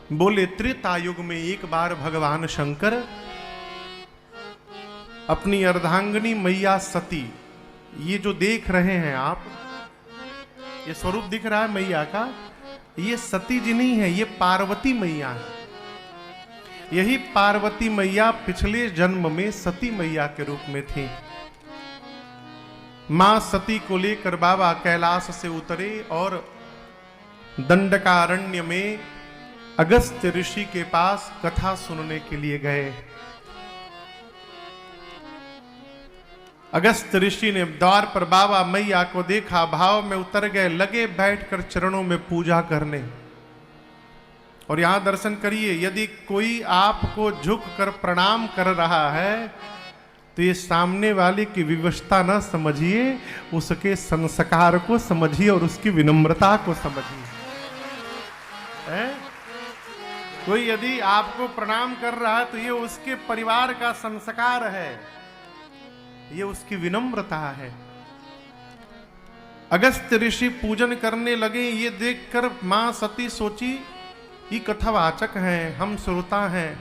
बोले त्रेता युग में एक बार भगवान शंकर अपनी अर्धांगिनी मैया सती, ये जो देख रहे हैं आप, ये स्वरूप दिख रहा है मैया का, ये सती जी नहीं है, ये पार्वती मैया है। यही पार्वती मैया पिछले जन्म में सती मैया के रूप में थी। मां सती को लेकर बाबा कैलाश से उतरे और दंडकारण्य में अगस्त्य ऋषि के पास कथा सुनने के लिए गए। अगस्त्य ऋषि ने द्वार पर बाबा मैया को देखा, भाव में उतर गए, लगे बैठकर चरणों में पूजा करने। और यहां दर्शन करिए, यदि कोई आपको झुक कर प्रणाम कर रहा है तो ये सामने वाले की विवशता न समझिए, उसके संस्कार को समझिए और उसकी विनम्रता को समझिए। कोई यदि आपको प्रणाम कर रहा है तो ये उसके परिवार का संस्कार है, ये उसकी विनम्रता है। अगस्त्य ऋषि पूजन करने लगे। ये देखकर मां सती सोची, ये कथावाचक हैं, हम श्रोता हैं,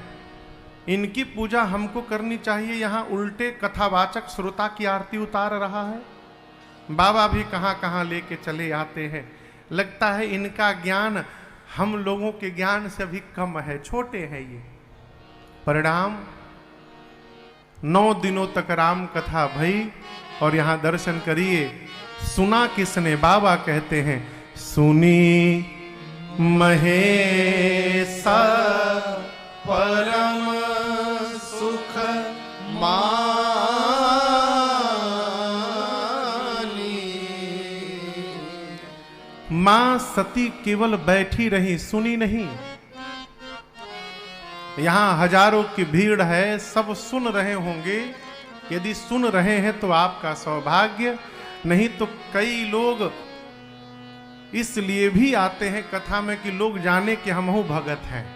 इनकी पूजा हमको करनी चाहिए। यहां उल्टे कथावाचक श्रोता की आरती उतार रहा है। बाबा भी कहां कहां लेके चले आते हैं। लगता है इनका ज्ञान हम लोगों के ज्ञान से भी कम है, छोटे हैं ये। परिणाम 9 दिनों तक राम कथा भई। और यहां दर्शन करिए, सुना किसने? बाबा कहते हैं, सुनी महेशा परम सुख मानी। मां सती केवल बैठी रही, सुनी नहीं। यहां हजारों की भीड़ है, सब सुन रहे होंगे। यदि सुन रहे हैं तो आपका सौभाग्य, नहीं तो कई लोग इसलिए भी आते हैं कथा में कि लोग जाने कि हमहू भगत हैं।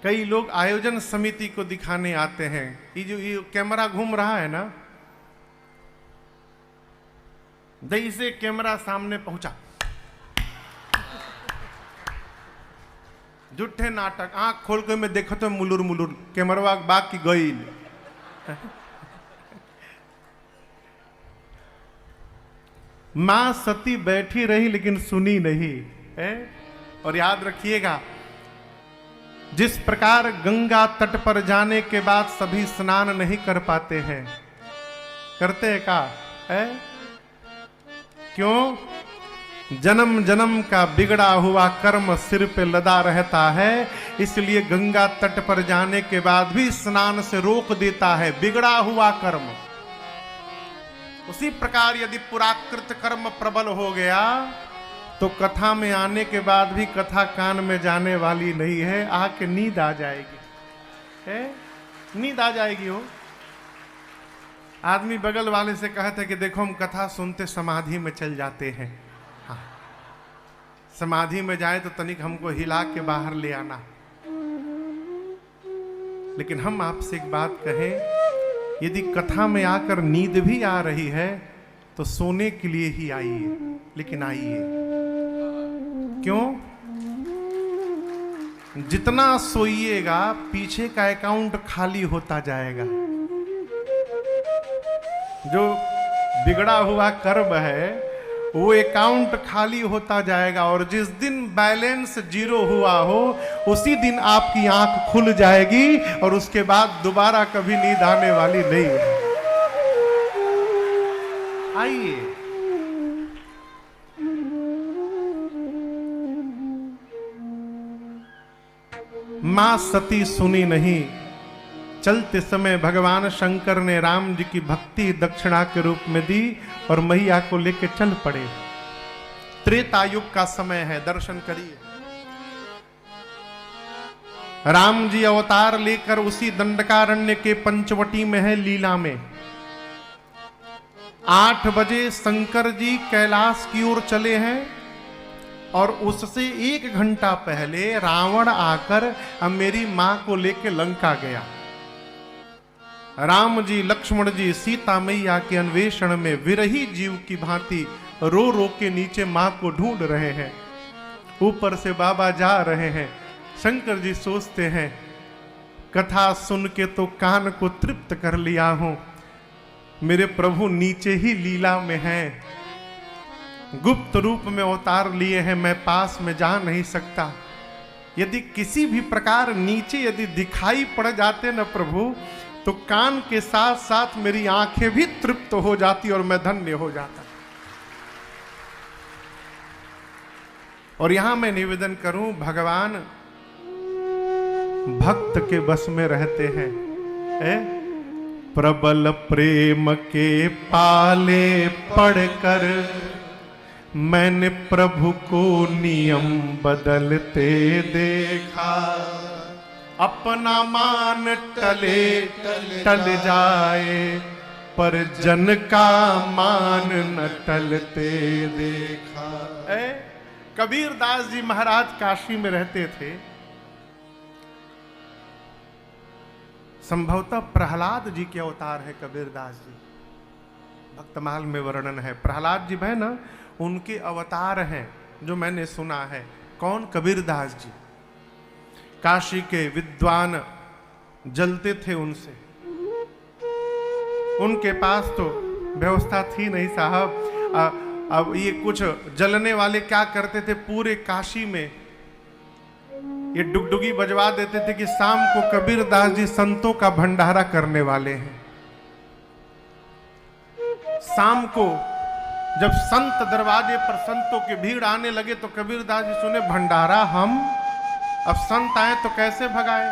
कई लोग आयोजन समिति को दिखाने आते हैं। ये जो ये कैमरा घूम रहा है ना, दही से कैमरा सामने पहुंचा, झूठे नाटक, आंख खोल के मैं देखो तो मुलुर मुलुर कैमरवा बाग की गईल। मां सती बैठी रही लेकिन सुनी नहीं है। और याद रखिएगा, जिस प्रकार गंगा तट पर जाने के बाद सभी स्नान नहीं कर पाते हैं, करते हैं का है? क्यों? जन्म जन्म का बिगड़ा हुआ कर्म सिर पे लदा रहता है, इसलिए गंगा तट पर जाने के बाद भी स्नान से रोक देता है बिगड़ा हुआ कर्म। उसी प्रकार यदि पुराकृत कर्म प्रबल हो गया तो कथा में आने के बाद भी कथा कान में जाने वाली नहीं है, आके नींद आ जाएगी है, नींद आ जाएगी। हो आदमी बगल वाले से कहते कि देखो हम कथा सुनते समाधि में चल जाते हैं। हाँ, समाधि में जाए तो तनिक हमको हिला के बाहर ले आना। लेकिन हम आपसे एक बात कहें, यदि कथा में आकर नींद भी आ रही है तो सोने के लिए ही आइए, लेकिन आइए। क्यों? जितना सोइएगा पीछे का अकाउंट खाली होता जाएगा। जो बिगड़ा हुआ कर्म है वो अकाउंट खाली होता जाएगा, और जिस दिन बैलेंस 0 हुआ हो उसी दिन आपकी आंख खुल जाएगी और उसके बाद दोबारा कभी नींद आने वाली नहीं है। आइए, मां सती सुनी नहीं। चलते समय भगवान शंकर ने राम जी की भक्ति दक्षिणा के रूप में दी और मैया को लेकर चल पड़े। त्रेता युग का समय है, दर्शन करिए। राम जी अवतार लेकर उसी दंडकारण्य के पंचवटी में है, लीला में। 8 बजे शंकर जी कैलाश की ओर चले हैं और उससे 1 घंटा पहले रावण आकर अब मेरी मां को लेकर लंका गया। राम जी, लक्ष्मण जी सीता मैया के अन्वेषण में विरही जीव की भांति रो रो के नीचे मां को ढूंढ रहे हैं। ऊपर से बाबा जा रहे हैं। शंकर जी सोचते हैं कथा सुन के तो कान को तृप्त कर लिया हूं, मेरे प्रभु नीचे ही लीला में हैं, गुप्त रूप में अवतार लिए हैं, मैं पास में जा नहीं सकता। यदि किसी भी प्रकार नीचे यदि दिखाई पड़ जाते न प्रभु, तो कान के साथ साथ मेरी आंखें भी तृप्त हो जाती और मैं धन्य हो जाता। और यहां मैं निवेदन करूं, भगवान भक्त के बस में रहते हैं। प्रबल प्रेम के पाले पढ़कर मैंने प्रभु को नियम बदलते देखा, अपना मान टले टल जाए पर जन का मान न टलते देखा। कबीर दास जी महाराज काशी में रहते थे। संभवतः प्रहलाद जी के अवतार है कबीर दास जी, भक्तमाल में वर्णन है। प्रहलाद जी है ना, उनके अवतार हैं जो मैंने सुना है। कौन? कबीर दास जी। काशी के विद्वान जलते थे उनसे, उनके पास तो व्यवस्था थी नहीं साहब। अब ये कुछ जलने वाले क्या करते थे, पूरे काशी में ये डुगडुगी बजवा देते थे कि शाम को कबीर दास जी संतों का भंडारा करने वाले हैं। शाम को जब संत दरवाजे पर संतों की भीड़ आने लगे तो कबीर दास जी सुने भंडारा, हम अब संत आए तो कैसे भगाए।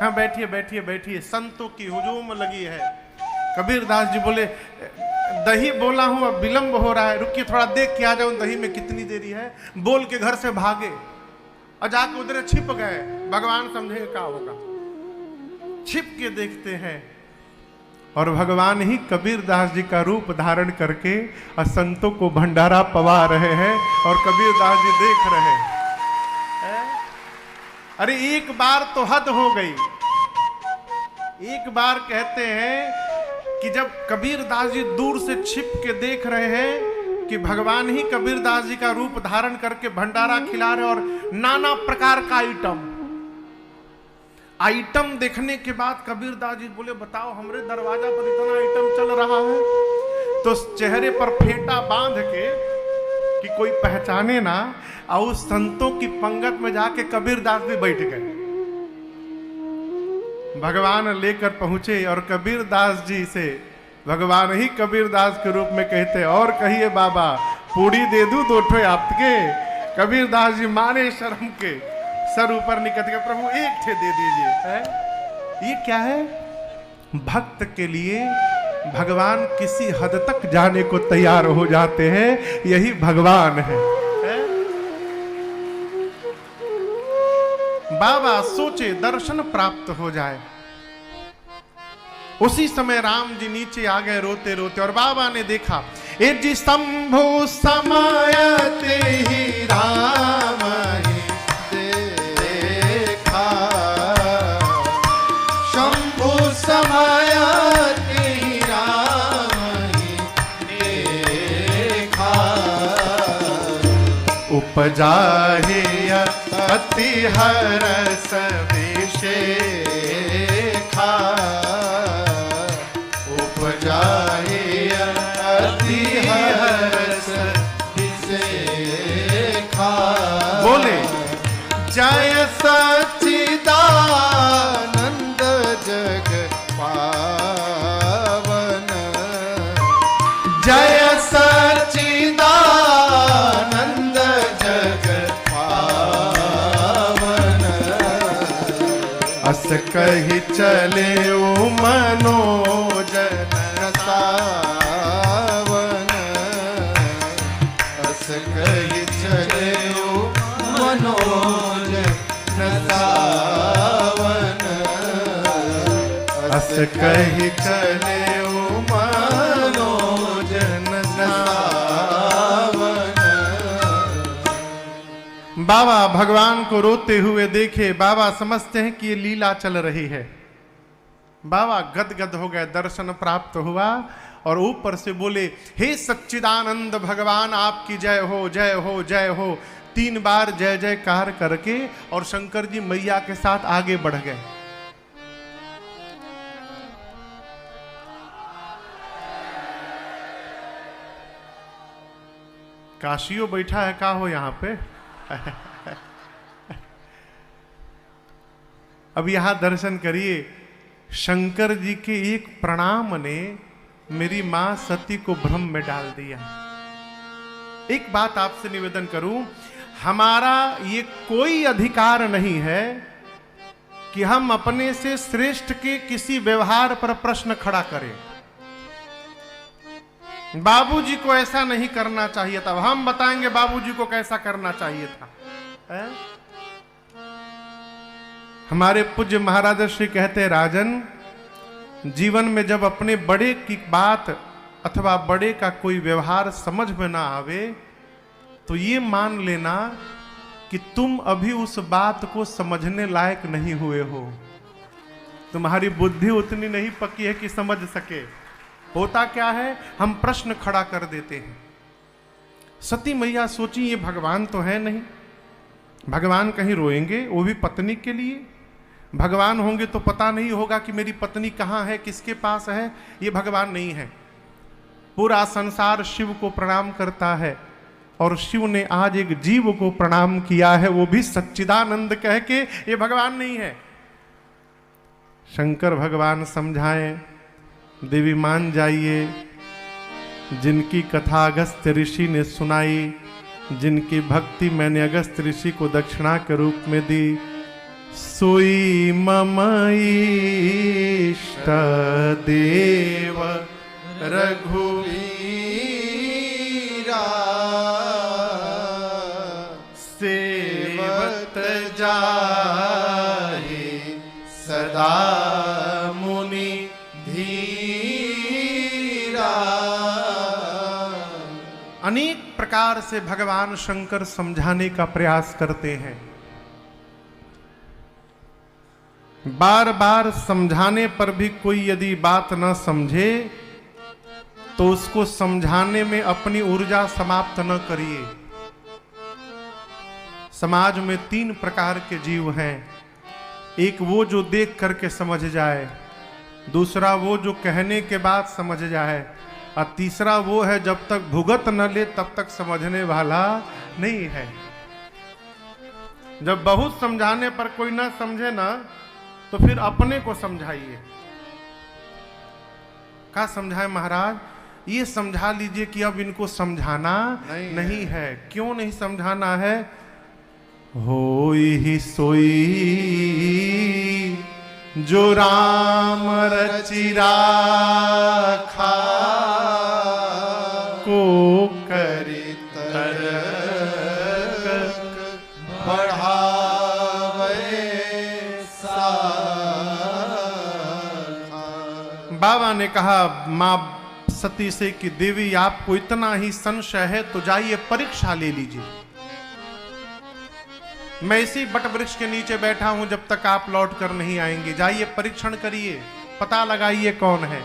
हाँ बैठिए बैठिए बैठिए, संतों की हुजूम लगी है। कबीर दास जी बोले दही बोला हूं, अब विलंब हो रहा है, रुकिए थोड़ा देख के आ जाऊं दही में कितनी देरी है। बोल के घर से भागे और जाके उधर छिप गए। भगवान समझे क्या होगा, छिप के देखते हैं और भगवान ही कबीर दास जी का रूप धारण करके संतों को भंडारा पवा रहे हैं और कबीर दास जी देख रहे हैं। अरे एक बार तो हद हो गई। एक बार कहते हैं कि जब कबीर दास जी दूर से छिप के देख रहे हैं कि भगवान ही कबीर दास जी का रूप धारण करके भंडारा खिला रहे और नाना प्रकार का आइटम देखने के बाद कबीर दास जी बोले बताओ हमरे दरवाजा पर इतना आइटम चल रहा है। तो चेहरे पर फेंटा बांध के कि कोई पहचाने ना, और उस संतों की पंगत में जाके कबीर दास भी बैठ गए। भगवान लेकर पहुंचे और कबीर दास जी से भगवान ही कबीर दास के रूप में कहते और कहिए बाबा पूड़ी दे दूं दो ठो आपके। कबीर दास जी माने शर्म के सर ऊपर निकल के प्रभु एक ठे दे दीजिए। है ये क्या है? भक्त के लिए भगवान किसी हद तक जाने को तैयार हो जाते हैं, यही भगवान है। बाबा सोचे दर्शन प्राप्त हो जाए। उसी समय राम जी नीचे आ गए रोते रोते और बाबा ने देखा ए जी शंभु समायते ही राम ही देखा, शंभु समायते ही राम ही देखा, उपजा ही अति हरस विशेखा, उपजा ही अति हरस विशेखा। बोले जय सच्चिदानंद जग पावन, जय सच्चिदानंद जग अस कही चले ओ मनोजन सावन, अस कही चले ओ मनोजन सावन, अस कही चले ओ मनोजन सावन। बाबा भगवान को रोते हुए देखे। बाबा समझते हैं कि ये लीला चल रही है। बाबा गदगद हो गए, दर्शन प्राप्त हुआ और ऊपर से बोले हे सच्चिदानंद भगवान आपकी जय हो जय हो जय हो। 3 बार जय जयकार करके और शंकर जी मैया के साथ आगे बढ़ गए। काशियो बैठा है का हो यहां पे। अब यहां दर्शन करिए, शंकर जी के एक प्रणाम ने मेरी मां सती को भ्रम में डाल दिया। एक बात आपसे निवेदन करूं, हमारा ये कोई अधिकार नहीं है कि हम अपने से श्रेष्ठ के किसी व्यवहार पर प्रश्न खड़ा करें। बाबूजी को ऐसा नहीं करना चाहिए था, हम बताएंगे बाबूजी को कैसा करना चाहिए था। हमारे पूज्य महाराज श्री कहते हैं, राजन जीवन में जब अपने बड़े की बात अथवा बड़े का कोई व्यवहार समझ में ना आवे तो ये मान लेना कि तुम अभी उस बात को समझने लायक नहीं हुए हो, तुम्हारी बुद्धि उतनी नहीं पकी है कि समझ सके। होता क्या है, हम प्रश्न खड़ा कर देते हैं। सती मैया सोची ये भगवान तो है नहीं, भगवान कहीं रोएंगे, वो भी पत्नी के लिए। भगवान होंगे तो पता नहीं होगा कि मेरी पत्नी कहाँ है, किसके पास है। ये भगवान नहीं है। पूरा संसार शिव को प्रणाम करता है और शिव ने आज एक जीव को प्रणाम किया है, वो भी सच्चिदानंद कह के। ये भगवान नहीं है। शंकर भगवान समझाएं, देवी मान जाइए, जिनकी कथा अगस्त्य ऋषि ने सुनाई, जिनकी भक्ति मैंने अगस्त्य ऋषि को दक्षिणा के रूप में दी, सोई मम इष्ट देव रघुवीरा, सेवत जाहि सदा मुनि धीरा। अनेक प्रकार से भगवान शंकर समझाने का प्रयास करते हैं। बार बार समझाने पर भी कोई यदि बात न समझे तो उसको समझाने में अपनी ऊर्जा समाप्त न करिए। समाज में 3 प्रकार के जीव हैं। एक वो जो देख करके समझ जाए, दूसरा वो जो कहने के बाद समझ जाए, और तीसरा वो है जब तक भुगत न ले तब तक समझने वाला नहीं है। जब बहुत समझाने पर कोई ना समझे ना तो फिर अपने को समझाइए। क्या समझाए महाराज? ये समझा लीजिए कि अब इनको समझाना नहीं है। क्यों नहीं समझाना है? होई ही सोई जो राम रचि राखा, को करि तरक बढ़ावे साखा। बाबा ने कहा मां सती से कि देवी आपको इतना ही संशय है तो जाइए परीक्षा ले लीजिए। मैं इसी बट वृक्ष के नीचे बैठा हूं जब तक आप लौट कर नहीं आएंगे। जाइए परीक्षण करिए, पता लगाइए कौन है।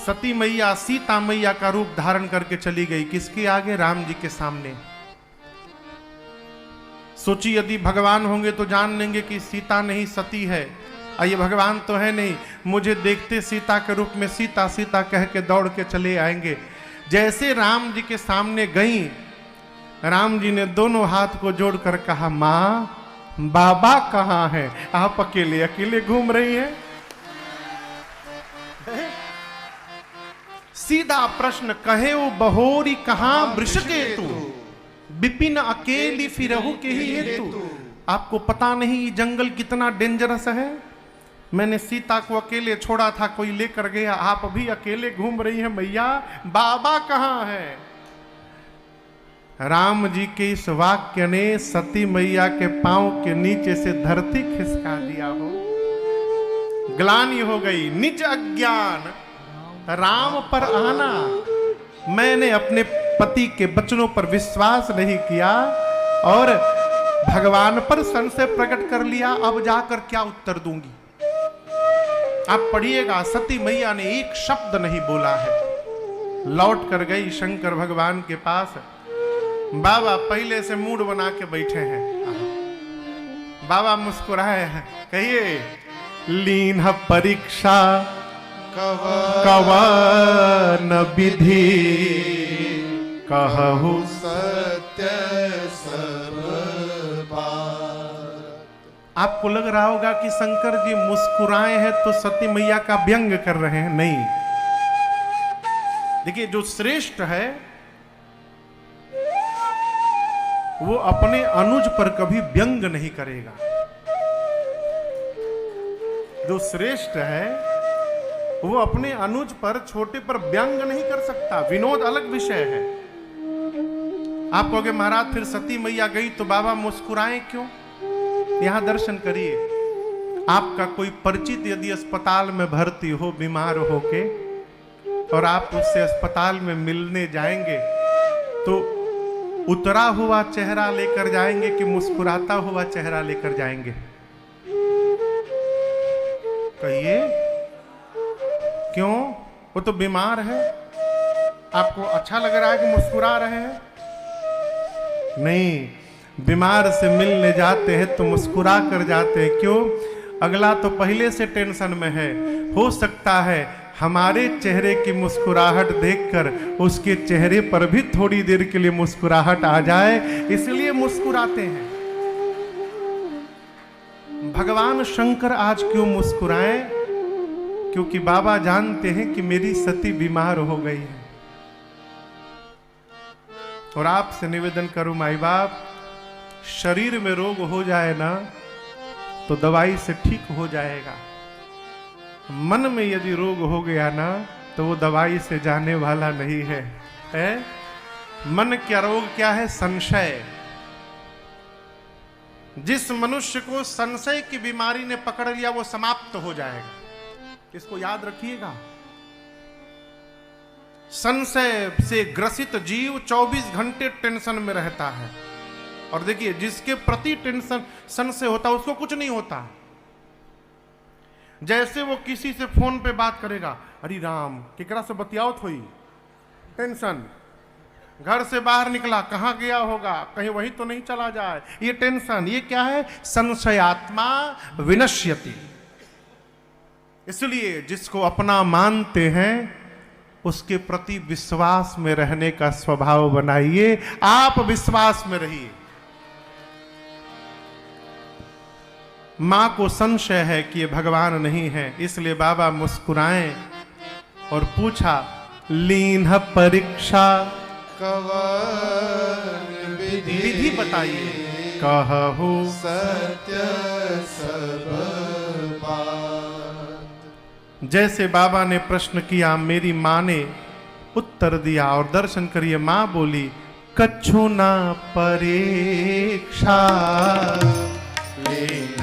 सती मैया सीता मैया का रूप धारण करके चली गई। किसके आगे? राम जी के सामने। सोची यदि भगवान होंगे तो जान लेंगे कि सीता नहीं सती है, और ये भगवान तो है नहीं, मुझे देखते सीता के रूप में सीता सीता कह के दौड़ के चले आएंगे। जैसे राम जी के सामने गई, राम जी ने दोनों हाथ को जोड़कर कहा, मां बाबा कहां है? आप अकेले अकेले घूम रही हैं। सीधा प्रश्न, कहे वो बहोरी कहां वृषकेतु, विपिन अकेली फिरहु के ही हेतु। आपको पता नहीं ये जंगल कितना डेंजरस है? मैंने सीता को अकेले छोड़ा था, कोई लेकर गया, आप भी अकेले घूम रही हैं मैया, बाबा कहां है? राम जी के इस वाक्य ने सती मैया के पांव के नीचे से धरती खिसका दिया हो। ग्लानि हो गई, निज अज्ञान राम पर आना। मैंने अपने पति के वचनों पर विश्वास नहीं किया और भगवान पर संशय प्रकट कर लिया। अब जाकर क्या उत्तर दूंगी? आप पढ़िएगा, सती मैया ने एक शब्द नहीं बोला है। लौट कर गई शंकर भगवान के पास। बाबा पहले से मूड बना के बैठे हैं। बाबा मुस्कुराए हैं, कहिए लीन परीक्षा कवन विधि कहु सत्य सब बात। आपको लग रहा होगा कि शंकर जी मुस्कुराए हैं तो सती मैया का व्यंग कर रहे हैं, नहीं। देखिए जो श्रेष्ठ है वो अपने अनुज पर कभी व्यंग नहीं करेगा। जो श्रेष्ठ है वो अपने अनुज पर, छोटे पर व्यंग नहीं कर सकता। विनोद अलग विषय है। आप कहोगे महाराज फिर सती मैया गई तो बाबा मुस्कुराए क्यों? यहां दर्शन करिए। आपका कोई परिचित यदि अस्पताल में भर्ती हो बीमार होके और आप उससे अस्पताल में मिलने जाएंगे तो उतरा हुआ चेहरा लेकर जाएंगे कि मुस्कुराता हुआ चेहरा लेकर जाएंगे? कहिए क्यों? वो तो बीमार है। आपको अच्छा लग रहा है कि मुस्कुरा रहे हैं? नहीं, बीमार से मिलने जाते हैं तो मुस्कुरा कर जाते हैं। क्यों? अगला तो पहले से टेंशन में है। हो सकता है हमारे चेहरे की मुस्कुराहट देखकर उसके चेहरे पर भी थोड़ी देर के लिए मुस्कुराहट आ जाए, इसलिए मुस्कुराते हैं। भगवान शंकर आज क्यों मुस्कुराए? क्योंकि बाबा जानते हैं कि मेरी सती बीमार हो गई है। और आपसे निवेदन करूं माई बाप, शरीर में रोग हो जाए ना तो दवाई से ठीक हो जाएगा। मन में यदि रोग हो गया ना तो वो दवाई से जाने वाला नहीं है। मन क्या रोग क्या है? संशय। जिस मनुष्य को संशय की बीमारी ने पकड़ लिया वो समाप्त हो जाएगा। इसको याद रखिएगा। संशय से ग्रसित जीव 24 घंटे टेंशन में रहता है। और देखिए जिसके प्रति टेंशन संशय होता है उसको कुछ नहीं होता। जैसे वो किसी से फोन पे बात करेगा, अरे राम केकरा से बतियाओ थोई, टेंशन। घर से बाहर निकला, कहां गया होगा, कहीं वही तो नहीं चला जाए, ये टेंशन। ये क्या है? संशयात्मा विनश्यति। इसलिए जिसको अपना मानते हैं उसके प्रति विश्वास में रहने का स्वभाव बनाइए। आप विश्वास में रहिए। मां को संशय है कि ये भगवान नहीं है, इसलिए बाबा मुस्कुराए और पूछा लीन परीक्षा कवन विधि बताइए कहु सत्य सब बात। जैसे बाबा ने प्रश्न किया मेरी मां ने उत्तर दिया। और दर्शन करिए, मां बोली कछु ना परीक्षा लीन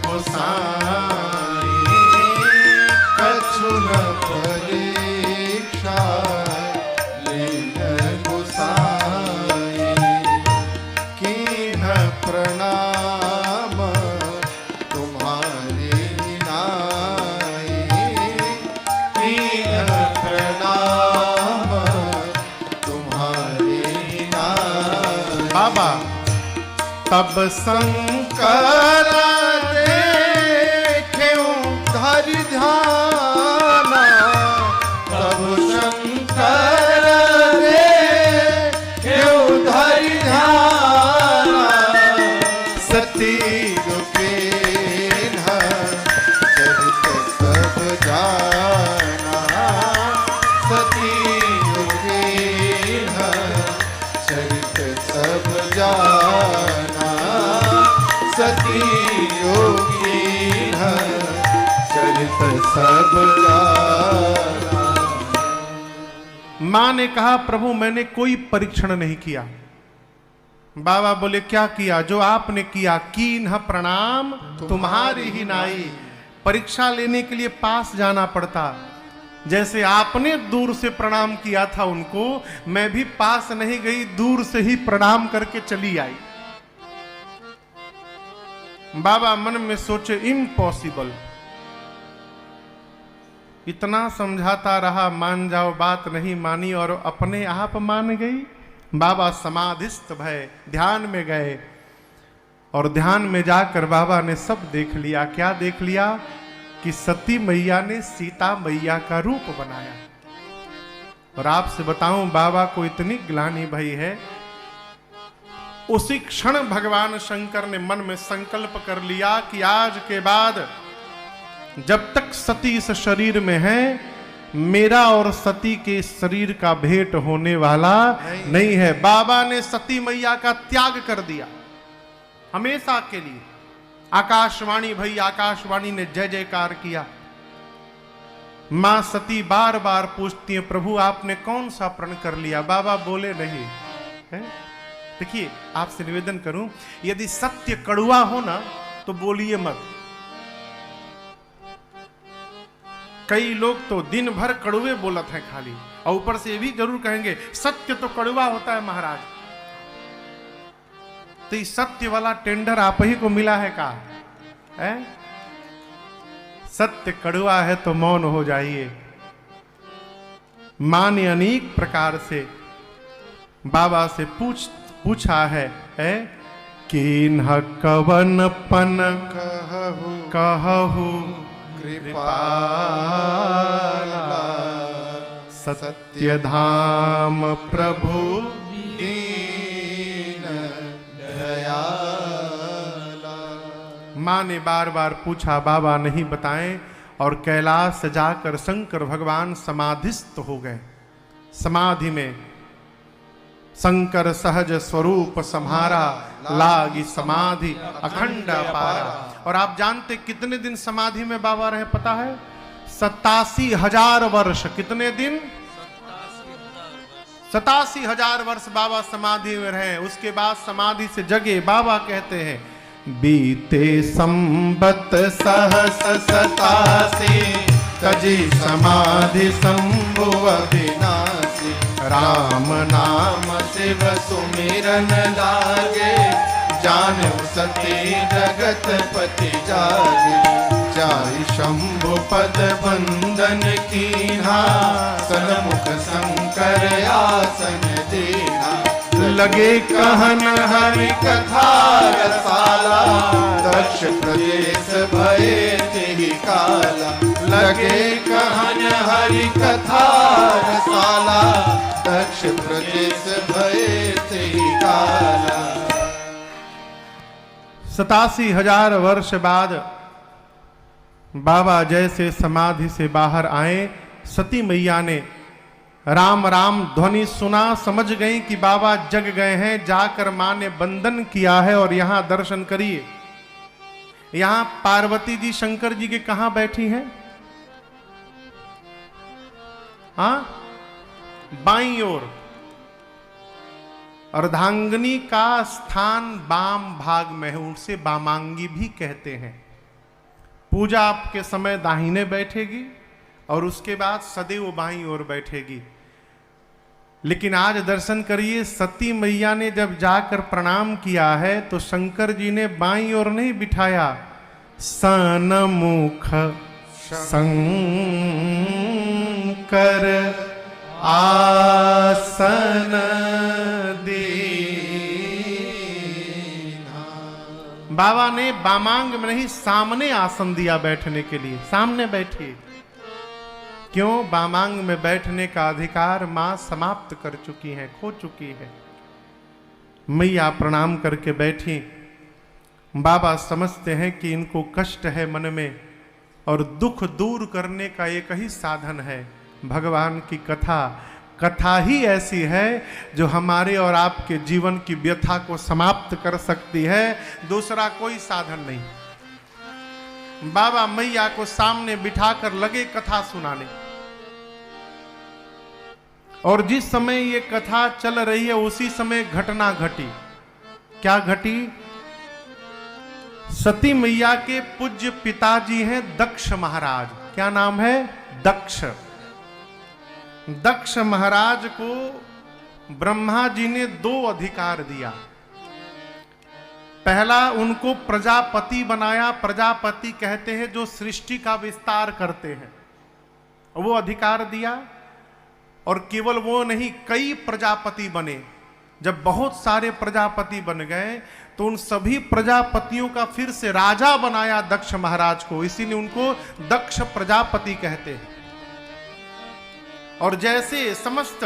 गोसाई, कछु न परीक्षा लीन गोसाई, कीन्ह प्रणाम तुम्हारी नाई, कीन्ह प्रणाम तुम्हारी नाई। बाबा तब शंकर देखें धरि ध्याना, तब शंकर देखें धरि ध्याना, सती रूपेण चरित सब जाना, सती रूपेण चरित सब जाना, सती योगी चरित सब जाना। मां ने कहा प्रभु मैंने कोई परीक्षण नहीं किया। बाबा बोले क्या किया? जो आपने किया, कीन्ह प्रणाम तुम्हारी ही नाई। परीक्षा लेने के लिए पास जाना पड़ता। जैसे आपने दूर से प्रणाम किया था उनको, मैं भी पास नहीं गई, दूर से ही प्रणाम करके चली आई। बाबा मन में सोचे इम्पॉसिबल। इतना समझाता रहा मान जाओ, बात नहीं मानी और अपने आप मान गई। बाबा समाधिस्थ भय ध्यान में गए और ध्यान में जाकर बाबा ने सब देख लिया। क्या देख लिया? कि सती मैया ने सीता मैया का रूप बनाया। और आपसे बताऊं, बाबा को इतनी ग्लानि भई है, उसी क्षण भगवान शंकर ने मन में संकल्प कर लिया कि आज के बाद जब तक सती इस शरीर में है, मेरा और सती के शरीर का भेंट होने वाला नहीं है। बाबा ने सती मैया का त्याग कर दिया हमेशा के लिए। आकाशवाणी भई, आकाशवाणी ने जय जयकार किया। मां सती बार बार पूछती है, प्रभु आपने कौन सा प्रण कर लिया? बाबा बोले नहीं है। देखिए, आपसे निवेदन करूं, यदि सत्य कड़वा हो ना तो बोलिए मत। कई लोग तो दिन भर कड़वे बोलत हैं खाली, और ऊपर से ये भी जरूर कहेंगे सत्य तो कड़वा होता है महाराज। तो इस सत्य वाला टेंडर आप ही को मिला है का? है? सत्य कड़वा है तो मौन हो जाइए। मां ने अनेक प्रकार से बाबा से पूछा है किन्ह कवन पन कहु कृपाला सत्य धाम प्रभु दीन दयाला। मां ने बार बार पूछा, बाबा नहीं बताएं, और कैलाश जाकर शंकर भगवान समाधिस्थ हो गए। समाधि में शंकर सहज स्वरूप सम्हारा, लागी समाधि अखंड पारा। और आप जानते कितने दिन समाधि में बाबा रहे पता है? 87,000 वर्ष। कितने दिन? 87,000 वर्ष बाबा समाधि में रहे। उसके बाद समाधि से जगे। बाबा कहते हैं, बीते संबत सहस 87 तजी समाधि संभुव विनाशी। राम नाम शिव सुमिरन लागे, जान सती जगत पति जागे। जाई शंभु पद बंदन कीन्हा, सन्मुख शंकर आसन देना। लगे कहन हरि कथा रसाला, दक्ष प्रदेश भये तेहि काला। लगे कहन हरि कथा रसाला, दक्ष प्रदेश भये तेहि काला। 87,000 वर्ष बाद बाबा जैसे समाधि से बाहर आए, सती मैया ने राम राम ध्वनि सुना, समझ गई कि बाबा जग गए हैं। जाकर मां ने बंदन किया है। और यहां दर्शन करिए, यहां पार्वती जी शंकर जी के कहां बैठी हैं? हाँ, बाईं ओर। अर्धांगिनी का स्थान वाम भाग में है, उसे वामांगी भी कहते हैं। पूजा आपके समय दाहिने बैठेगी और उसके बाद सदैव बाईं ओर बैठेगी। लेकिन आज दर्शन करिए, सती मैया ने जब जाकर प्रणाम किया है तो शंकर जी ने बाईं ओर नहीं बिठाया, सन्मुख शंकर आसन देना। बाबा ने वामांग में नहीं, सामने आसन दिया बैठने के लिए। सामने बैठिए। क्यों? वामांग में बैठने का अधिकार मां समाप्त कर चुकी है, खो चुकी है। मैया प्रणाम करके बैठी। बाबा समझते हैं कि इनको कष्ट है मन में, और दुख दूर करने का एक ही साधन है, भगवान की कथा। कथा ही ऐसी है जो हमारे और आपके जीवन की व्यथा को समाप्त कर सकती है, दूसरा कोई साधन नहीं। बाबा मैया को सामने बिठाकर लगे कथा सुनाने। और जिस समय ये कथा चल रही है उसी समय घटना घटी। क्या घटी? सती मैया के पूज्य पिताजी हैं दक्ष महाराज। क्या नाम है? दक्ष। दक्ष महाराज को ब्रह्मा जी ने 2 अधिकार दिया। पहला, उनको प्रजापति बनाया। प्रजापति कहते हैं जो सृष्टि का विस्तार करते हैं, वो अधिकार दिया। और केवल वो नहीं, कई प्रजापति बने। जब बहुत सारे प्रजापति बन गए तो उन सभी प्रजापतियों का फिर से राजा बनाया दक्ष महाराज को, इसीलिए उनको दक्ष प्रजापति कहते हैं। और जैसे समस्त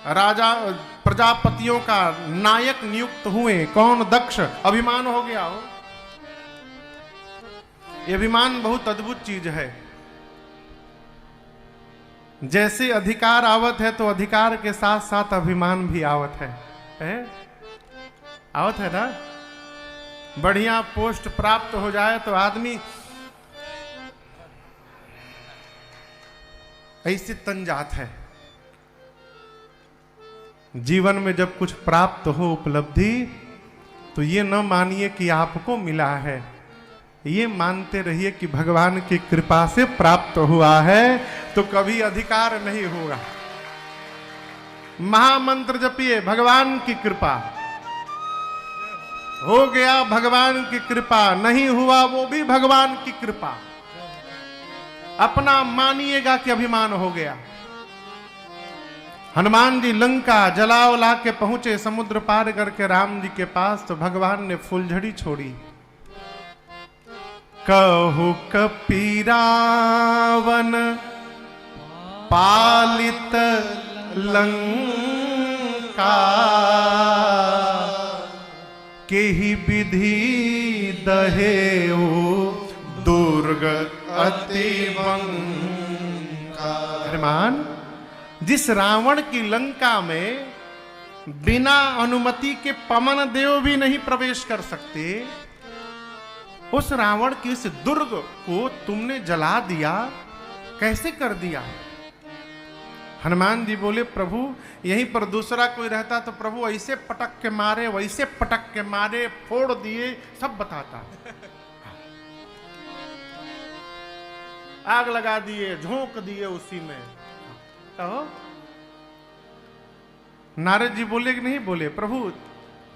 राजा प्रजापतियों का नायक नियुक्त हुए, कौन? दक्ष। अभिमान हो गया हो। ये अभिमान बहुत अद्भुत चीज है। जैसे अधिकार आवत है तो अधिकार के साथ साथ अभिमान भी आवत है? आवत है ना? बढ़िया पोस्ट प्राप्त हो जाए तो आदमी ऐसे तन जात है। जीवन में जब कुछ प्राप्त हो उपलब्धि, तो ये न मानिए कि आपको मिला है, ये मानते रहिए कि भगवान की कृपा से प्राप्त हुआ है, तो कभी अधिकार नहीं होगा। महामंत्र जपिए, भगवान की कृपा। हो गया भगवान की कृपा, नहीं हुआ वो भी भगवान की कृपा। अपना मानिएगा कि अभिमान हो गया। हनुमान जी लंका जला उला के पहुंचे, समुद्र पार करके राम जी के पास, तो भगवान ने फूलझड़ी छोड़ी। कहु कपीरावन पालित लंका, केहि विधि दहेउ दुर्ग अति वंका। हनुमान, जिस रावण की लंका में बिना अनुमति के पवन देव भी नहीं प्रवेश कर सकते, उस रावण की इस दुर्ग को तुमने जला दिया, कैसे कर दिया? हनुमान जी बोले, प्रभु यहीं पर दूसरा कोई रहता तो प्रभु ऐसे पटक के मारे, वैसे पटक के मारे, फोड़ दिए, सब बताता। आग लगा दिए, झोंक दिए उसी में। तो नारद जी बोले कि नहीं बोले? प्रभु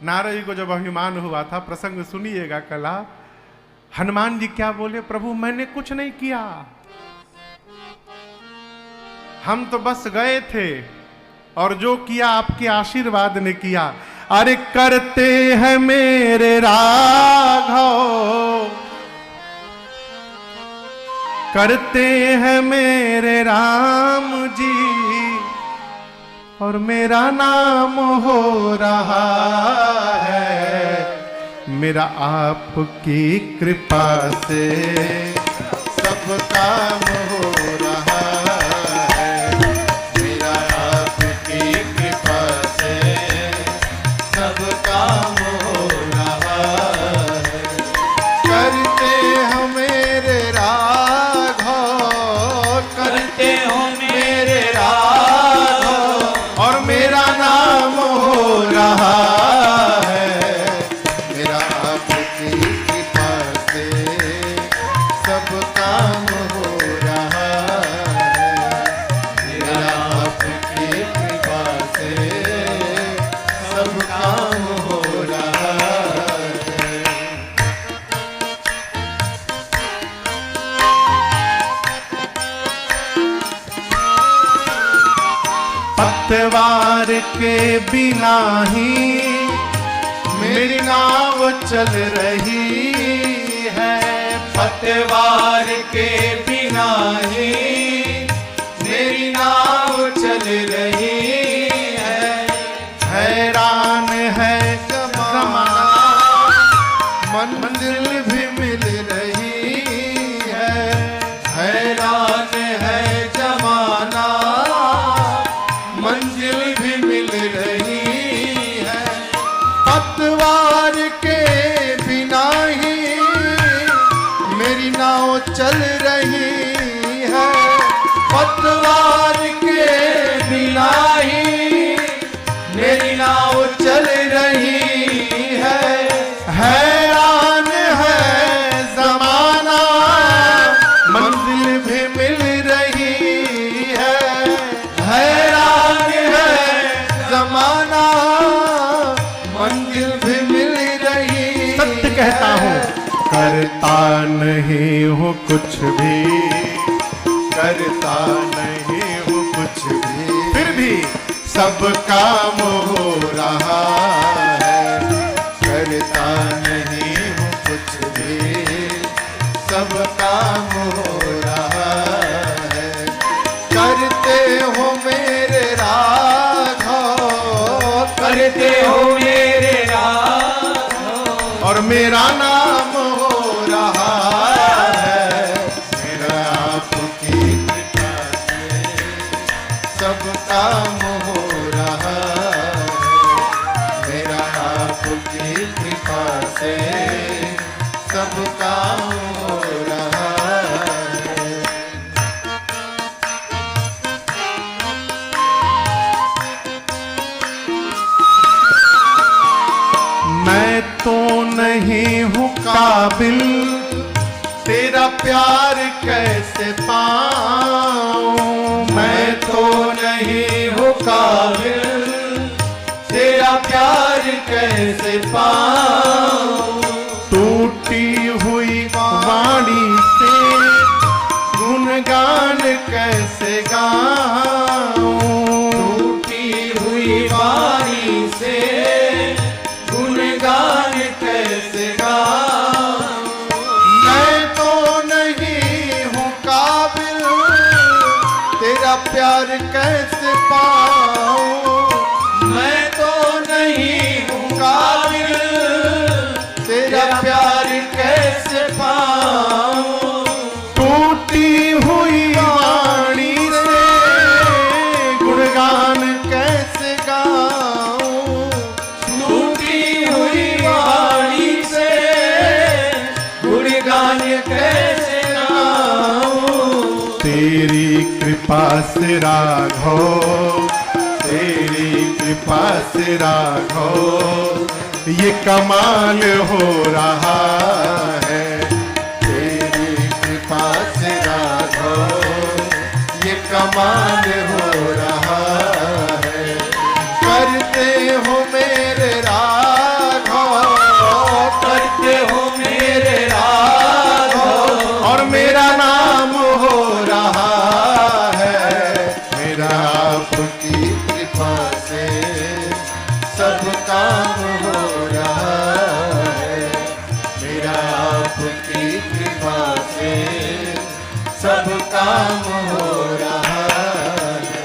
नारद जी को जब अभिमान हुआ था, प्रसंग सुनिएगा कला, हनुमान जी क्या बोले? प्रभु मैंने कुछ नहीं किया, हम तो बस गए थे और जो किया आपके आशीर्वाद ने किया। अरे करते हैं मेरे राघव, करते हैं मेरे राम जी, और मेरा नाम हो रहा है, मेरा आपकी कृपा से सब काम हो रहा है, मेरा आपकी कृपा से सब काम हो रहा है। करते हो मेरे राघव, करते हो मेरे राघव, और मेरा नाम हो रहा है, मेरा आपकी कृपा से सब काम हो रहा है, मेरा आपकी कृपा से सब काम हो रहा है। पतवार के बिना ही मेरी नाव चल रही है, पतवार के बिना ही मेरी नाव चल रही है। हैरान है जमाना, मंजिल भी मिल रही है, हैरान है जमाना, मंजिल भी मिल रही है। पतवार के बिना ही मेरी नाव चल रही है, पतवार के बिना ही मेरी नाव चल रही है। हैरान है जमाना, मंजिल भी मिल रही है, हैरान है जमाना, मंजिल भी मिल रही। सत्य कहता हूँ, करता नहीं हूँ कुछ भी, करता नहीं हूँ कुछ भी, फिर भी सब काम हो रहा है, करता नहीं हूँ कुछ भी, सब काम हो रहा है। करते हो मेरे राघव, करते हो मेरे राघव, और मेरा नाम हो रहा है, मेरा आपकी कृपा से सब काम हो रहा है, मेरा आपकी कृपा से सब काम हो रहा है। मैं तो नहीं हूँ काबिल, तेरा प्यार कैसे पाऊं, मैं तो नहीं हूँ काबिल, तेरा प्यार कैसे पाऊं। टूटी हुई वाणी से गुणगान कैसे गाऊं, टूटी हुई वाणी से गुणगान कैसे गाऊं। मैं तो नहीं हूँ काबिल, तेरा प्यार कैसे पाऊं, मैं तो नहीं हूँ काबिल, तेरा प्यार कैसे पाऊं। टूटी हुई वाणी से गुणगान कैसे गाऊं, टूटी हुई वाणी से गुणगान कैसे गाऊं। तेरी कृपा से राघव, तेरी कृपा से राघव, ये कमाल हो रहा है। तेरी कृपा से राघव, ये कमाल हो रहा है। करते हो मेरे राघव, करते हो मेरे राघव, और मेरा नाम हो रहा है, मेरा आपकी कृपा से सब काम हो रहा है, मेरा आपकी कृपा से सब काम हो रहा है।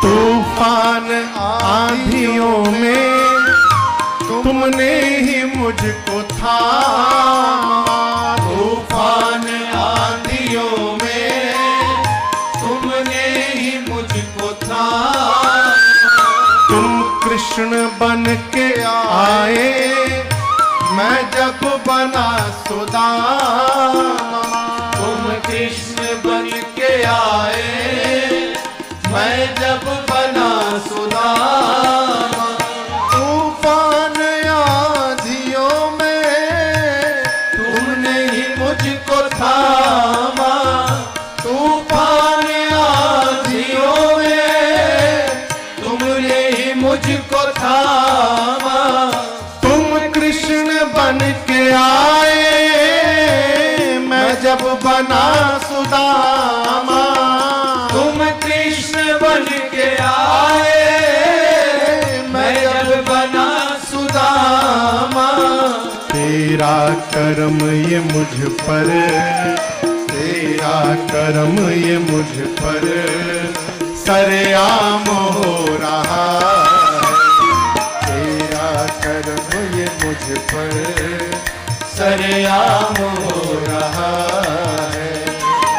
तूफान आंधियों में तुमने ही मुझको थामा, तूफान आंधियों में तुमने ही मुझको थामा। तुम कृष्ण बन के आए, मैं जब बना सुदामा, तुम कृष्ण बन के आए, मैं जब बना सुदामा। तूफान आंधियों में तुमने ही मुझको थामा, तूफान आंधियों में तुमने ही मुझको थामा। तुम कृष्ण बन के आए, मैं जब बना सुदामा। तुम कृष्ण बन के आए, मैं जब बना सुदामा। तेरा करम ये मुझ पर, तेरा करम ये मुझ पर सरेआम हो रहा है। तेरा करम ये मुझ पर सरेआम हो रहा है।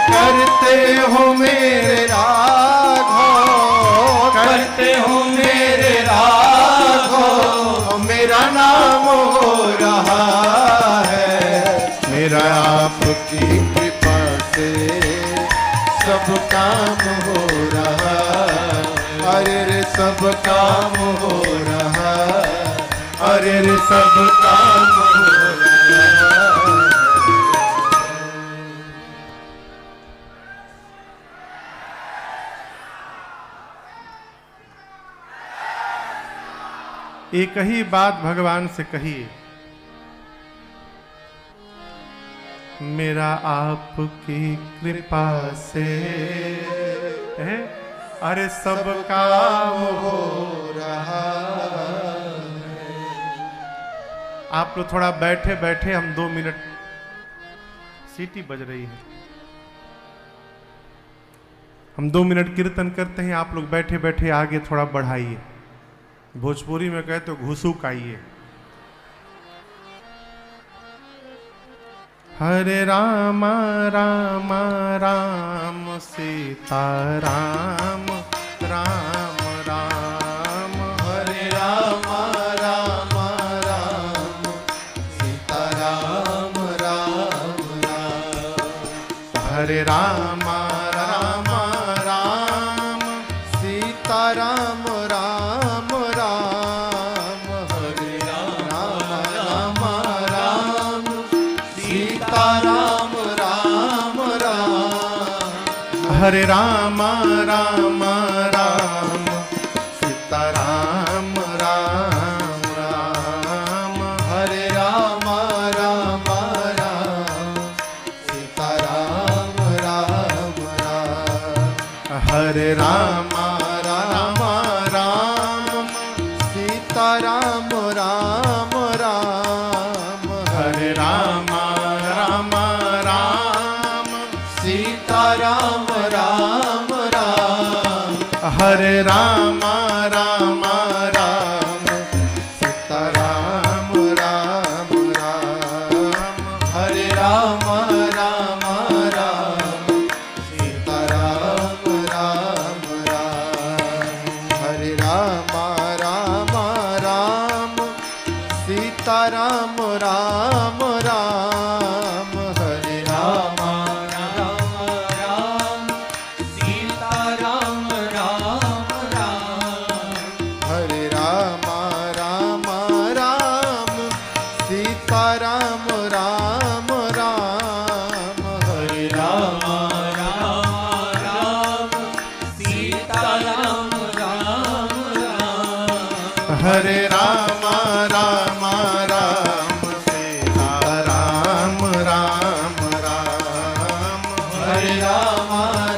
करते हो मेरे राघव, करते हो मेरे राघव, मेरा नाम हो रहा है, मेरा आपकी कृपा से सब काम हो रहा। अरे रे सब काम हो रहा, अरे रे सब काम हो रहा। एक ही बात भगवान से कहिए, मेरा आपकी कृपा से है, अरे सब काम हो रहा। आप लोग थोड़ा बैठे बैठे, हम 2 मिनट, सीटी बज रही है, हम 2 मिनट कीर्तन करते हैं। आप लोग बैठे बैठे आगे थोड़ा बढ़ाइए, भोजपुरी में कहे तो घुसूक आइए। हरे राम राम राम सीता राम राम राम, हरे राम राम राम सीता राम राम राम, हरे राम राम राम सीता राम राम राम, हरे राम राम राम सीता राम राम राम, हरे राम राम राम सीता राम राम राम, हरे राम राम राम सीता राम राम राम, हरे राम राम राम सीता राम राम राम, हरे राम राम राम सीता राम राम राम, हरे राम राम राम सीता राम राम राम, हरे राम राम राम सीता राम राम राम, हरे राम राम राम सीता राम राम राम, हरे राम राम राम सीता राम राम राम, हरे राम राम राम सीता राम राम राम, हरे राम राम राम सीता राम राम राम, हरे राम राम राम सीता राम राम राम, हरे राम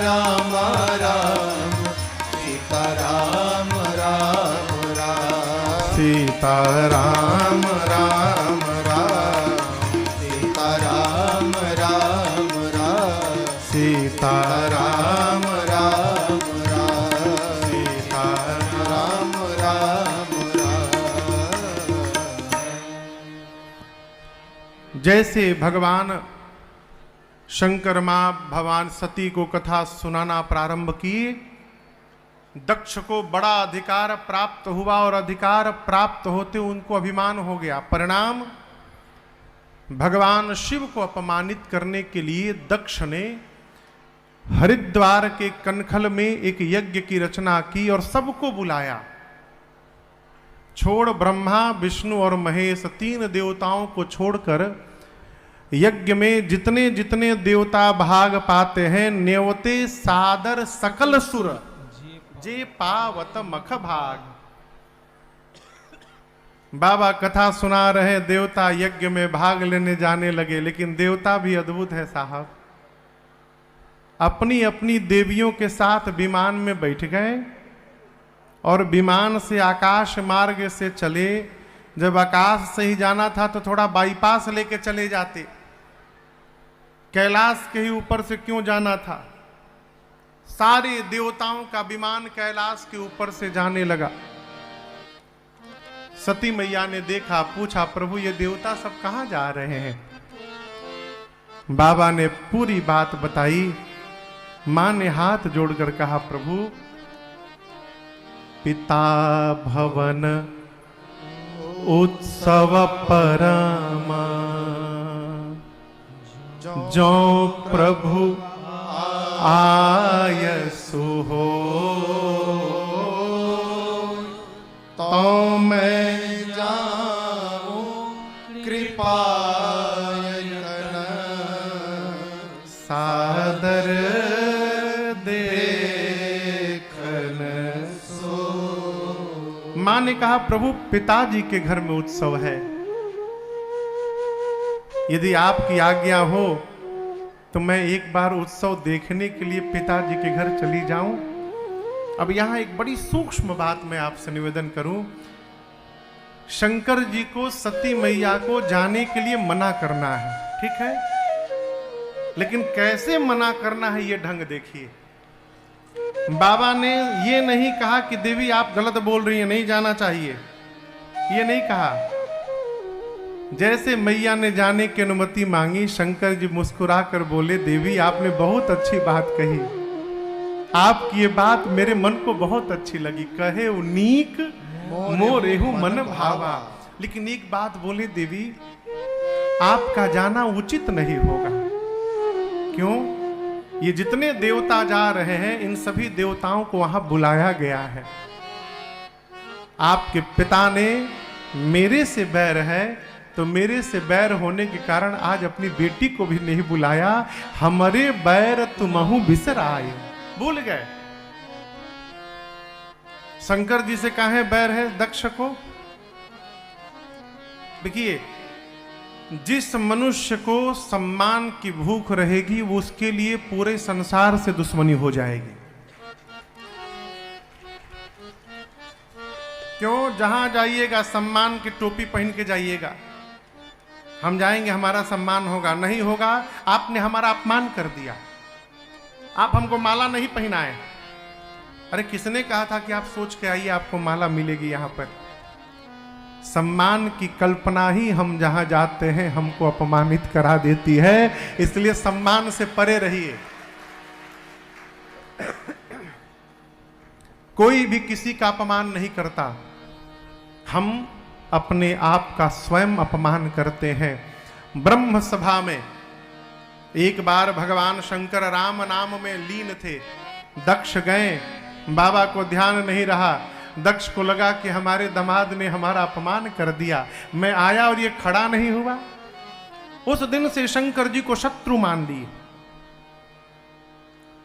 राम राम सीता राम राम राम, सीता राम राम राम सीता राम राम राम, सीता राम राम राम सीता राम राम राम। जैसे भगवान शंकर मां भगवान सती को कथा सुनाना प्रारंभ किए, दक्ष को बड़ा अधिकार प्राप्त हुआ और अधिकार प्राप्त होते उनको अभिमान हो गया। परिणाम, भगवान शिव को अपमानित करने के लिए दक्ष ने हरिद्वार के कनखल में एक यज्ञ की रचना की और सबको बुलाया। छोड़ ब्रह्मा विष्णु और महेश 3 देवताओं को छोड़कर यज्ञ में जितने जितने देवता भाग पाते हैं, नेवते सादर सकल सुर जे पावत मख भाग। बाबा कथा सुना रहे, देवता यज्ञ में भाग लेने जाने लगे। लेकिन देवता भी अद्भुत है साहब, अपनी अपनी देवियों के साथ विमान में बैठ गए और विमान से आकाश मार्ग से चले। जब आकाश से ही जाना था तो थोड़ा बाईपास लेके चले जाते, कैलाश के ही ऊपर से क्यों जाना था। सारे देवताओं का विमान कैलाश के ऊपर से जाने लगा। सती मैया ने देखा, पूछा, प्रभु ये देवता सब कहां जा रहे हैं। बाबा ने पूरी बात बताई। मां ने हाथ जोड़कर कहा, प्रभु पिता भवन उत्सव परमा, जो प्रभु आयसु हो तो मैं जाऊं कृपा सादर देखन सो। मां ने कहा, प्रभु पिताजी के घर में उत्सव है, यदि आपकी आज्ञा हो तो मैं एक बार उत्सव देखने के लिए पिताजी के घर चली जाऊं। अब यहां एक बड़ी सूक्ष्म बात मैं आपसे निवेदन करूं। शंकर जी को सती मैया को जाने के लिए मना करना है, ठीक है, लेकिन कैसे मना करना है ये ढंग देखिए। बाबा ने ये नहीं कहा कि देवी आप गलत बोल रही हैं, नहीं जाना चाहिए, ये नहीं कहा। जैसे मैया ने जाने की अनुमति मांगी, शंकर जी मुस्कुरा कर बोले, देवी आपने बहुत अच्छी बात कही, आपकी ये बात मेरे मन को बहुत अच्छी लगी। कहे उनीक मोरेहु मन भावा। लेकिन एक बात बोले, देवी आपका जाना उचित नहीं होगा। क्यों? ये जितने देवता जा रहे हैं, इन सभी देवताओं को वहां बुलाया गया है। आपके पिता ने मेरे से बैर है, तो मेरे से बैर होने के कारण आज अपनी बेटी को भी नहीं बुलाया। हमारे बैर तुमहु बिसर आए, भूल गए। शंकर जी से काहे बैर है दक्ष को? देखिए, जिस मनुष्य को सम्मान की भूख रहेगी, वो उसके लिए पूरे संसार से दुश्मनी हो जाएगी। क्यों? जहां जाइएगा सम्मान की टोपी पहन के जाइएगा। हम जाएंगे हमारा सम्मान होगा, नहीं होगा आपने हमारा अपमान कर दिया, आप हमको माला नहीं पहनाए। अरे किसने कहा था कि आप सोच के आइए आपको माला मिलेगी? यहां पर सम्मान की कल्पना ही हम जहां जाते हैं हमको अपमानित करा देती है, इसलिए सम्मान से परे रहिए। कोई भी किसी का अपमान नहीं करता, हम अपने आप का स्वयं अपमान करते हैं। ब्रह्म सभा में एक बार भगवान शंकर राम नाम में लीन थे। दक्ष गए, बाबा को ध्यान नहीं रहा। दक्ष को लगा कि हमारे दामाद ने हमारा अपमान कर दिया, मैं आया और ये खड़ा नहीं हुआ। उस दिन से शंकर जी को शत्रु मान लिए।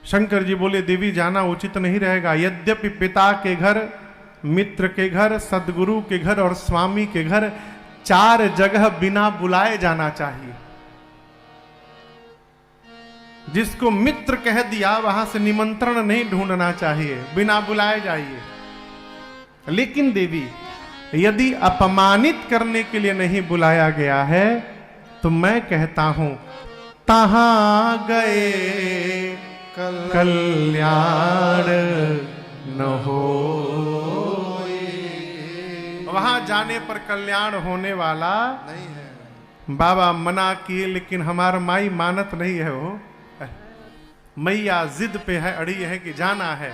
शंकर जी बोले, देवी जाना उचित नहीं रहेगा। यद्यपि पिता के घर, मित्र के घर, सदगुरु के घर और स्वामी के घर 4 जगह बिना बुलाए जाना चाहिए। जिसको मित्र कह दिया वहां से निमंत्रण नहीं ढूंढना चाहिए, बिना बुलाए जाइए। लेकिन देवी यदि अपमानित करने के लिए नहीं बुलाया गया है तो मैं कहता हूं, तहां गए कल्याण न हो। वहां जाने पर कल्याण होने वाला नहीं है। बाबा मना किए, लेकिन हमारा माई मानत नहीं है। वो मैया जिद पे है, अड़ी है कि जाना है।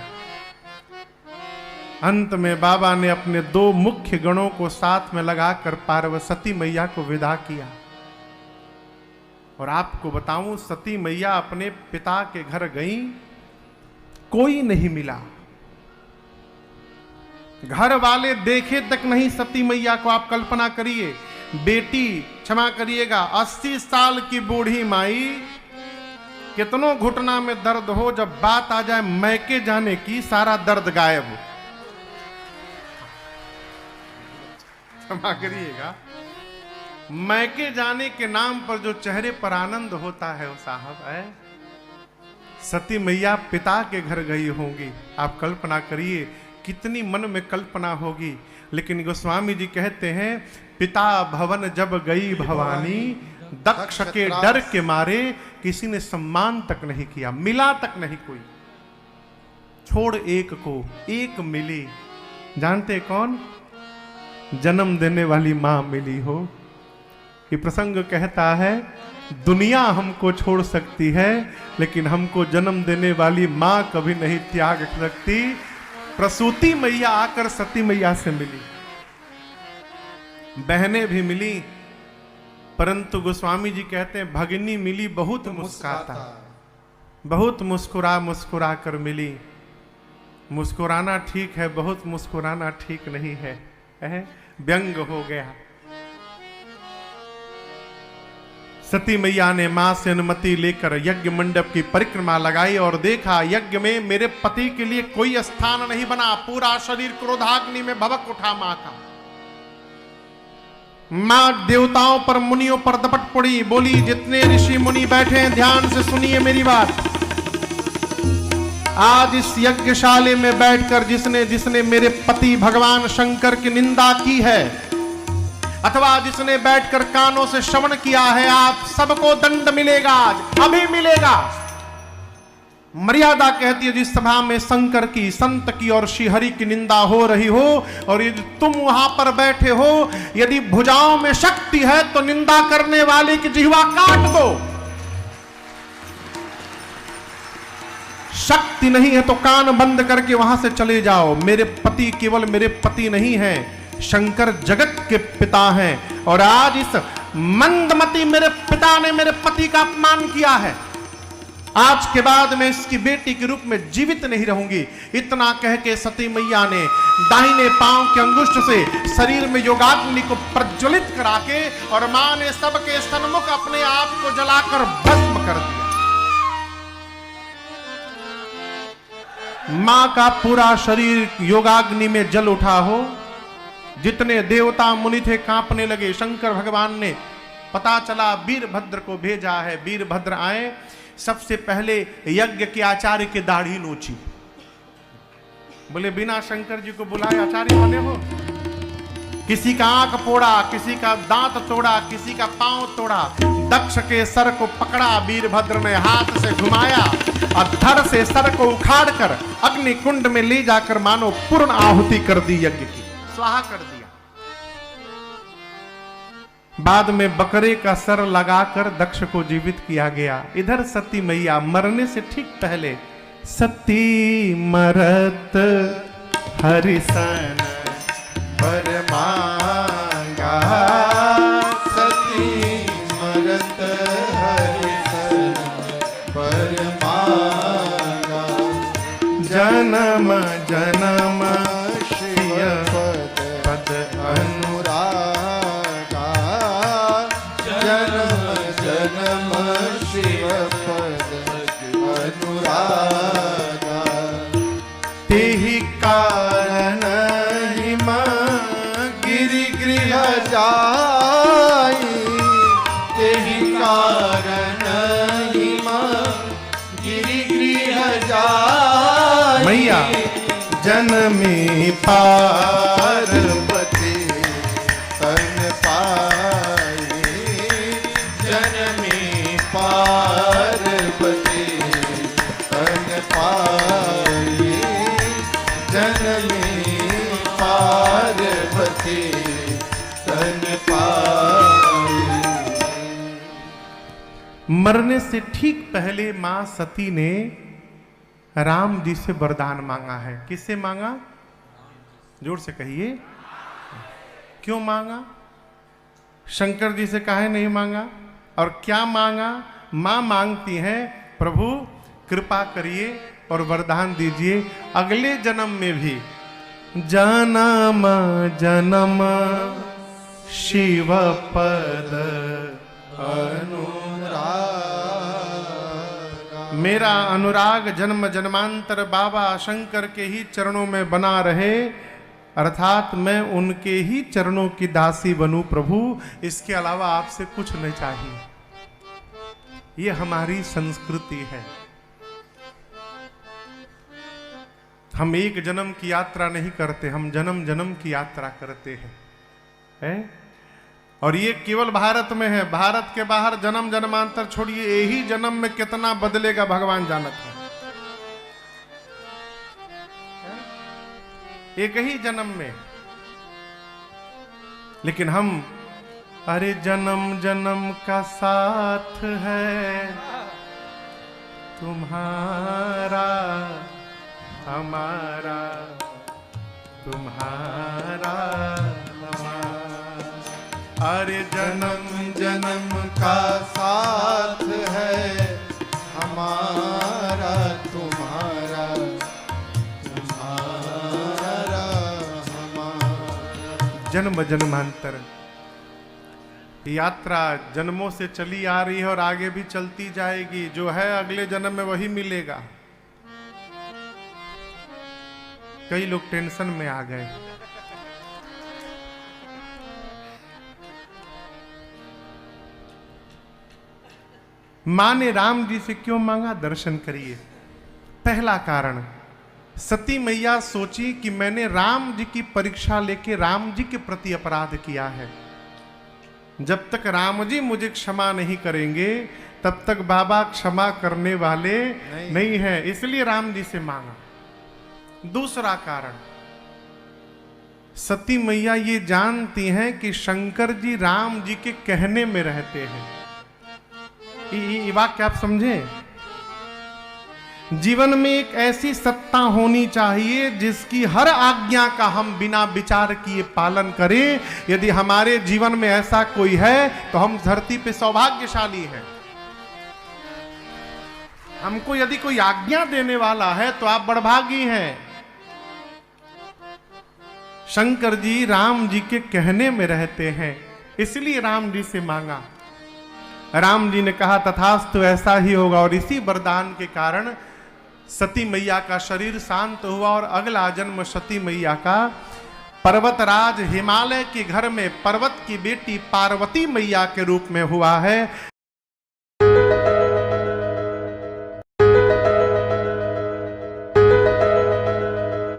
अंत में बाबा ने अपने 2 मुख्य गणों को साथ में लगाकर पार्वती मैया को विदा किया। और आपको बताऊं, सती मैया अपने पिता के घर गई, कोई नहीं मिला। घर वाले देखे तक नहीं सती मैया को। आप कल्पना करिए, बेटी, क्षमा करिएगा, 80 साल की बूढ़ी माई, कितनों घुटना में दर्द हो, जब बात आ जाए मैके जाने की, सारा दर्द गायब हो। क्षमा करिएगा, मैके जाने के नाम पर जो चेहरे पर आनंद होता है वो साहब है। सती मैया पिता के घर गई होंगी। आप कल्पना करिए कितनी मन में कल्पना होगी। लेकिन गोस्वामी जी कहते हैं, पिता भवन जब गई भवानी, दक्ष के डर के मारे किसी ने सम्मान तक नहीं किया, मिला तक नहीं कोई। छोड़ एक को, एक मिली। जानते कौन? जन्म देने वाली मां मिली हो। ये प्रसंग कहता है, दुनिया हमको छोड़ सकती है, लेकिन हमको जन्म देने वाली मां कभी नहीं त्याग सकती। प्रसूति मैया आकर सती मैया से मिली, बहनें भी मिली, परंतु गोस्वामी जी कहते हैं भगिनी मिली बहुत मुस्कुराता, बहुत मुस्कुरा मुस्कुरा कर मिली। मुस्कुराना ठीक है, बहुत मुस्कुराना ठीक नहीं है, व्यंग हो गया। सती मैया ने मां से अनुमति लेकर यज्ञ मंडप की परिक्रमा लगाई और देखा यज्ञ में मेरे पति के लिए कोई स्थान नहीं बना। पूरा शरीर क्रोधाग्नि में भभक उठा मां का। मां देवताओं पर मुनियों पर दपट पड़ी, बोली जितने ऋषि मुनि बैठे हैं ध्यान से सुनिए मेरी बात। आज इस यज्ञशाले में बैठकर जिसने जिसने मेरे पति भगवान शंकर की निंदा की है, अथवा जिसने बैठकर कानों से श्रवण किया है, आप सबको दंड मिलेगा, अभी मिलेगा। मर्यादा कहती है जिस सभा में शंकर की, संत की और श्रीहरि की निंदा हो रही हो, और यदि तुम वहां पर बैठे हो, यदि भुजाओं में शक्ति है तो निंदा करने वाले की जिह्वा काट दो, शक्ति नहीं है तो कान बंद करके वहां से चले जाओ। मेरे पति केवल मेरे पति नहीं हैं, शंकर जगत के पिता हैं, और आज इस मंदमती मेरे पिता ने मेरे पति का अपमान किया है। आज के बाद मैं इसकी बेटी के रूप में जीवित नहीं रहूंगी। इतना कह के सती मैया ने दाहिने पांव के अंगुष्ठ से शरीर में योगाग्नि को प्रज्वलित करा के, और मां ने सबके सन्मुख अपने आप को जलाकर भस्म कर दिया। मां का पूरा शरीर योगाग्नि में जल उठा हो। जितने देवता मुनि थे कांपने लगे। शंकर भगवान ने पता चला वीरभद्र को भेजा है। वीरभद्र आए, सबसे पहले यज्ञ के आचार्य की दाढ़ी नोची। बोले बिना शंकर जी को बुलाए आचार्य बने हो? किसी का आंख फोड़ा, किसी का दांत तोड़ा, किसी का पांव तोड़ा। दक्ष के सर को पकड़ा वीरभद्र ने, हाथ से घुमाया और धड़ से सर को उखाड़कर अग्नि कुंड में ले जाकर मानो पूर्ण आहुति कर दी, यज्ञ की स्वाहा कर दिया। बाद में बकरे का सर लगाकर दक्ष को जीवित किया गया। इधर सती मैया मरने से ठीक पहले, सती मरत हरिसन पर मांगा, सती मरत हरिसन पर मांगा। जन्म जन्म शिव पद अनुरागा, जन्म जन्म शिव पद अनुरागा। तेहि कारण हिम गिरि गृह जाई, तेहि कारण हिम गिरि गृह जाई। मैया जनमी पार्वती तन पाई, जनमी पार्वती तन पाई, जनमी पार्वती तन पाई। मरने से ठीक पहले मां सती ने राम जी से वरदान मांगा है। किससे मांगा? जोर से कहिए। क्यों मांगा? शंकर जी से काहे नहीं मांगा? और क्या मांगा? मां मांगती हैं प्रभु कृपा करिए और वरदान दीजिए अगले जन्म में भी जन्म जन्म शिव पद अनुराग। मेरा अनुराग जन्म जन्मांतर बाबा शंकर के ही चरणों में बना रहे, अर्थात मैं उनके ही चरणों की दासी बनूं प्रभु। इसके अलावा आपसे कुछ नहीं चाहिए। ये हमारी संस्कृति है। हम एक जन्म की यात्रा नहीं करते, हम जन्म जन्म की यात्रा करते हैं। और ये केवल भारत में है। भारत के बाहर जन्म जन्मांतर छोड़िए, यही जन्म में कितना बदलेगा भगवान जानत है। एक ही जन्म में। लेकिन हम अरे जन्म जन्म का साथ है तुम्हारा हमारा, तुम्हारा हमारा। अरे जन्म जन्म का साथ है हमारा तुम्हारा, तुम्हारा हमारा। जन्म जन्मांतर यात्रा जन्मों से चली आ रही है और आगे भी चलती जाएगी। जो है अगले जन्म में वही मिलेगा। कई लोग टेंशन में आ गए। मां ने राम जी से क्यों मांगा, दर्शन करिए। पहला कारण, सती मैया सोची कि मैंने राम जी की परीक्षा लेके राम जी के प्रति अपराध किया है, जब तक राम जी मुझे क्षमा नहीं करेंगे तब तक बाबा क्षमा करने वाले नहीं है, इसलिए राम जी से मांगा। दूसरा कारण, सती मैया ये जानती हैं कि शंकर जी राम जी के कहने में रहते हैं। ये वाक्य आप समझे? जीवन में एक ऐसी सत्ता होनी चाहिए जिसकी हर आज्ञा का हम बिना विचार किए पालन करें। यदि हमारे जीवन में ऐसा कोई है तो हम धरती पे सौभाग्यशाली हैं। हमको यदि कोई आज्ञा देने वाला है तो आप बड़भागी हैं। शंकर जी राम जी के कहने में रहते हैं, इसलिए राम जी से मांगा। राम जी ने कहा तथास्तु, ऐसा ही होगा। और इसी वरदान के कारण सती मैया का शरीर शांत हुआ और अगला जन्म सती मैया का पर्वतराज हिमालय के घर में पर्वत की बेटी पार्वती मैया के रूप में हुआ है।